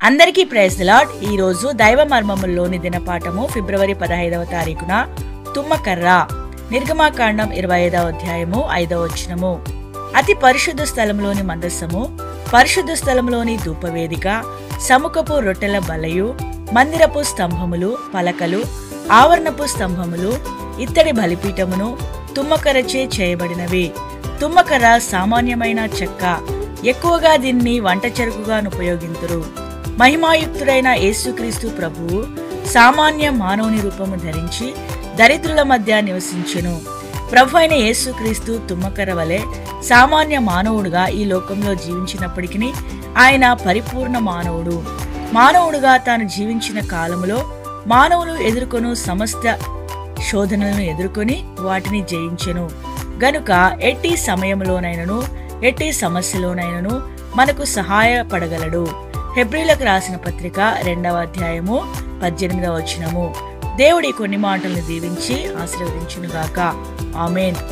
అందరికీ praise the lord. ఈ రోజు దైవ మర్మముల్లోని దినపాఠము ఫిబ్రవరి 15వ తారీఖున తుమ్మకర్ర. నిర్గమాకాండం 25వ అధ్యాయము 5వ వచనము. అతి పరిశుద్ధ స్థలంలోని మందసము, పరిశుద్ధ స్థలంలోని ధూపవేదిక, సముఖపు రొట్టెల బలయు, మందిరపు స్తంభములు, పలకలు, ఆవరణపు స్తంభములు, ఇత్తడి బలిపీఠమును తుమ్మకర్రచే చేయబడినవి. తుమ్మకర్ర సామాన్యమైన చెక్క. ఎక్కువగా దీన్ని వంట చెరుకుగా ఉపయోగింతురు. మహిమాయుక్తుడైన యేసుక్రీస్తు ప్రభువు సామాన్య మానవుని రూపము ధరించి దరిద్రుల మధ్య నివసించెను. ప్రభు అయిన యేసుక్రీస్తు తుమ్మకర్ర వలె సామాన్య మానవుడుగా ఈ లోకంలో జీవించినప్పటికీ ఆయన పరిపూర్ణ మానవుడు. మానవుడుగా తాను జీవించిన కాలములో మానవులు ఎదుర్కొను సమస్త శోధనలను ఎదుర్కొని వాటిని జయించెను. గనుక ఎట్టి సమయంలోనైనను ఎట్టి సమస్యలోనైనను మనకు సహాయపడగలడు. హెబ్రీలకు రాసిన పత్రిక 2వ అధ్యాయము 18వ వచనము. దేవుడి కొన్ని మాటలను దీవించి ఆశీర్వదించునుగాక. ఆమేన్.